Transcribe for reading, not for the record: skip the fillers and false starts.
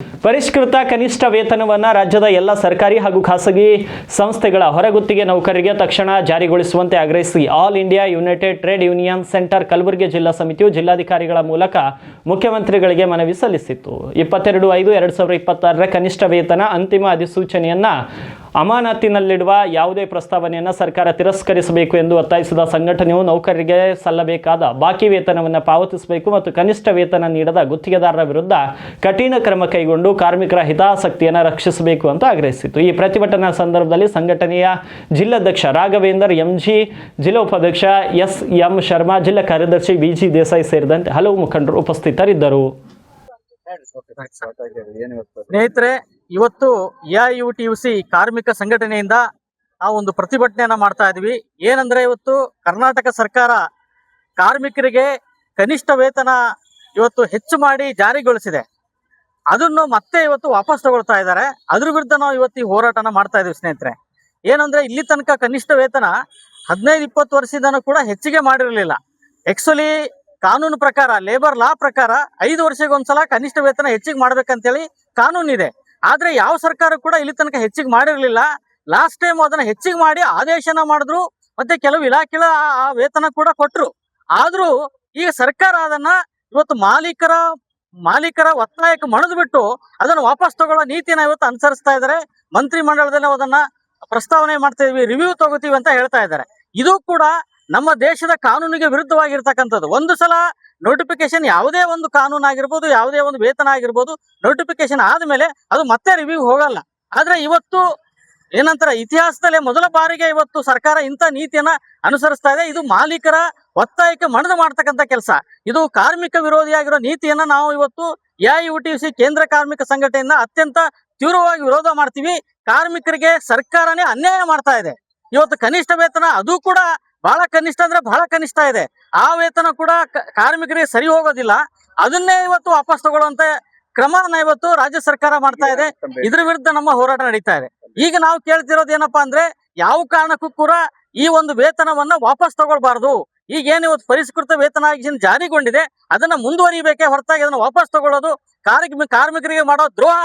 ಪರಿಷ್ಕೃತ ಕನಿಷ್ಠ ವೇತನವನ್ನು ರಾಜ್ಯದ ಎಲ್ಲ ಸರ್ಕಾರಿ ಹಾಗೂ ಖಾಸಗಿ ಸಂಸ್ಥೆಗಳ ಹೊರಗುತ್ತಿಗೆ ನೌಕರರಿಗೆ ತಕ್ಷಣ ಜಾರಿಗೊಳಿಸುವಂತೆ ಆಗ್ರಹಿಸಿ all India United trade union centre Kalaburagi ಜಿಲ್ಲಾ ಸಮಿತಿಯು ಜಿಲ್ಲಾಧಿಕಾರಿಗಳ ಮೂಲಕ ಮುಖ್ಯಮಂತ್ರಿಗಳಿಗೆ ಮನವಿ ಸಲ್ಲಿಸಿತು. 22/5/2026 ಕನಿಷ್ಠ ವೇತನ ಅಂತಿಮ ಅಧಿಸೂಚನೆಯನ್ನ ಅಮಾನತಿನಲ್ಲಿಡುವ ಯಾವುದೇ ಪ್ರಸ್ತಾವನೆಯನ್ನು ಸರ್ಕಾರ ತಿರಸ್ಕರಿಸಬೇಕು ಎಂದು ಒತ್ತಾಯಿಸಿದ ಸಂಘಟನೆಯು ನೌಕರರಿಗೆ ಸಲ್ಲಬೇಕಾದ ಬಾಕಿ ವೇತನವನ್ನು ಪಾವತಿಸಬೇಕು ಮತ್ತು ಕನಿಷ್ಠ ವೇತನ ನೀಡದ ಗುತ್ತಿಗೆದಾರರ ವಿರುದ್ಧ ಕಠಿಣ ಕ್ರಮ ಕೈಗೊಂಡು ಕಾರ್ಮಿಕರ ಹಿತಾಸಕ್ತಿಯನ್ನು ರಕ್ಷಿಸಬೇಕು ಅಂತ ಆಗ್ರಹಿಸಿತು. ಈ ಪ್ರತಿಭಟನಾ ಸಂದರ್ಭದಲ್ಲಿ ಸಂಘಟನೆಯ ಜಿಲ್ಲಾಧ್ಯಕ್ಷ ರಾಘವೇಂದರ್ ಎಂಜಿ, ಜಿಲ್ಲಾ ಉಪಾಧ್ಯಕ್ಷ ಎಸ್.ಎಂ. ಶರ್ಮಾ, ಜಿಲ್ಲಾ ಕಾರ್ಯದರ್ಶಿ ವಿ.ಜಿ. ದೇಸಾಯಿ ಸೇರಿದಂತೆ ಹಲವು ಮುಖಂಡರು ಉಪಸ್ಥಿತರಿದ್ದರು. ಸ್ನೇಹಿತರೆ, ಇವತ್ತು ಎಐಯುಟಿಯುಸಿ ಕಾರ್ಮಿಕ ಸಂಘಟನೆಯಿಂದ ನಾವು ಒಂದು ಪ್ರತಿಭಟನೆಯನ್ನ ಮಾಡ್ತಾ ಇದ್ವಿ. ಏನಂದ್ರೆ, ಇವತ್ತು ಕರ್ನಾಟಕ ಸರ್ಕಾರ ಕಾರ್ಮಿಕರಿಗೆ ಕನಿಷ್ಠ ವೇತನ ಇವತ್ತು ಹೆಚ್ಚು ಮಾಡಿ ಜಾರಿಗೊಳಿಸಿದೆ. ಅದನ್ನು ಮತ್ತೆ ಇವತ್ತು ವಾಪಸ್ ತಗೊಳ್ತಾ ಇದ್ದಾರೆ. ಅದ್ರ ವಿರುದ್ಧ ನಾವು ಇವತ್ತು ಈ ಹೋರಾಟನ ಮಾಡ್ತಾ ಇದೀವಿ. ಸ್ನೇಹಿತರೆ, ಏನಂದ್ರೆ, ಇಲ್ಲಿ ತನಕ ಕನಿಷ್ಠ ವೇತನ 15-20 ವರ್ಷದಿಂದನೂ ಕೂಡ ಹೆಚ್ಚಿಗೆ ಮಾಡಿರಲಿಲ್ಲ. ಆಕ್ಚುಲಿ ಕಾನೂನು ಪ್ರಕಾರ, ಲೇಬರ್ ಲಾ ಪ್ರಕಾರ 5 ವರ್ಷಗೊಂದ್ಸಲ ಕನಿಷ್ಠ ವೇತನ ಹೆಚ್ಚಿಗೆ ಮಾಡ್ಬೇಕಂತೇಳಿ ಕಾನೂನಿದೆ. ಆದ್ರೆ ಯಾವ ಸರ್ಕಾರ ಕೂಡ ಇಲ್ಲಿ ತನಕ ಹೆಚ್ಚಿಗೆ ಮಾಡಿರಲಿಲ್ಲ. ಲಾಸ್ಟ್ ಟೈಮ್ ಅದನ್ನ ಹೆಚ್ಚಿಗೆ ಮಾಡಿ ಆದೇಶನ ಮಾಡಿದ್ರು, ಮತ್ತೆ ಕೆಲವು ಇಲಾಖೆಗಳ ಆ ವೇತನ ಕೂಡ ಕೊಟ್ರು. ಆದ್ರೂ ಈಗ ಸರ್ಕಾರ ಅದನ್ನ ಇವತ್ತು ಮಾಲೀಕರ ಒತ್ತಾಯಕ್ಕೆ ಮಣಿದು ಬಿಟ್ಟು ಅದನ್ನು ವಾಪಸ್ ತಗೊಳ್ಳೋ ನೀತಿನ ಇವತ್ತು ಅನುಸರಿಸ್ತಾ ಇದ್ದಾರೆ. ಮಂತ್ರಿ ಮಂಡಲದಲ್ಲಿ ಅದನ್ನ ಪ್ರಸ್ತಾವನೆ ಮಾಡ್ತಾ ಇದೀವಿ, ರಿವ್ಯೂ ತಗೋತೀವಿ ಅಂತ ಹೇಳ್ತಾ ಇದ್ದಾರೆ. ಇದು ಕೂಡ ನಮ್ಮ ದೇಶದ ಕಾನೂನಿಗೆ ವಿರುದ್ಧವಾಗಿರ್ತಕ್ಕಂಥದ್ದು. ಒಂದು ಸಲ ನೋಟಿಫಿಕೇಶನ್, ಯಾವುದೇ ಒಂದು ಕಾನೂನು ಆಗಿರ್ಬೋದು, ಯಾವುದೇ ಒಂದು ವೇತನ ಆಗಿರ್ಬೋದು, ನೋಟಿಫಿಕೇಶನ್ ಆದ್ಮೇಲೆ ಅದು ಮತ್ತೆ ರಿವ್ಯೂ ಹೋಗಲ್ಲ. ಆದ್ರೆ ಇವತ್ತು ಏನಂತಾರೆ, ಇತಿಹಾಸದಲ್ಲೇ ಮೊದಲ ಬಾರಿಗೆ ಇವತ್ತು ಸರ್ಕಾರ ಇಂಥ ನೀತಿಯನ್ನ ಅನುಸರಿಸ್ತಾ ಇದೆ. ಇದು ಮಾಲೀಕರ ಒತ್ತಾಯಕ್ಕೆ ಮಣಿದು ಮಾಡ್ತಕ್ಕಂಥ ಕೆಲಸ. ಇದು ಕಾರ್ಮಿಕ ವಿರೋಧಿಯಾಗಿರೋ ನೀತಿಯನ್ನ ನಾವು ಇವತ್ತು ಎಐಯುಟಿಯುಸಿ ಕೇಂದ್ರ ಕಾರ್ಮಿಕ ಸಂಘಟನೆಯಿಂದ ಅತ್ಯಂತ ತೀವ್ರವಾಗಿ ವಿರೋಧ ಮಾಡ್ತೀವಿ. ಕಾರ್ಮಿಕರಿಗೆ ಸರ್ಕಾರನೇ ಅನ್ಯಾಯ ಮಾಡ್ತಾ ಇದೆ. ಇವತ್ತು ಕನಿಷ್ಠ ವೇತನ, ಅದು ಕೂಡ ಬಹಳ ಕನಿಷ್ಠ ಅಂದ್ರೆ ಬಹಳ ಕನಿಷ್ಠ ಇದೆ. ಆ ವೇತನ ಕೂಡ ಕಾರ್ಮಿಕರಿಗೆ ಸರಿ ಹೋಗೋದಿಲ್ಲ. ಅದನ್ನೇ ಇವತ್ತು ವಾಪಸ್ ತಗೊಳ್ಳುವಂತ ಕ್ರಮನ ಇವತ್ತು ರಾಜ್ಯ ಸರ್ಕಾರ ಮಾಡ್ತಾ ಇದೆ. ಇದ್ರ ವಿರುದ್ಧ ನಮ್ಮ ಹೋರಾಟ ನಡೀತಾ ಇದೆ. ಈಗ ನಾವು ಕೇಳ್ತಿರೋದು ಏನಪ್ಪಾ ಅಂದ್ರೆ, ಯಾವ ಕಾರಣಕ್ಕೂ ಕೂಡ ಈ ಒಂದು ವೇತನವನ್ನ ವಾಪಸ್ ತಗೊಳ್ಬಾರ್ದು. ಈಗ ಏನು ಇವತ್ತು ಪರಿಷ್ಕೃತ ವೇತನ ಜಾರಿಗೊಂಡಿದೆ, ಅದನ್ನ ಮುಂದುವರಿಬೇಕೇ ಹೊರತಾಗಿ ಅದನ್ನ ವಾಪಸ್ ತಗೊಳ್ಳೋದು ಕಾರ್ಮಿಕರಿಗೆ ಮಾಡೋ ದ್ರೋಹ.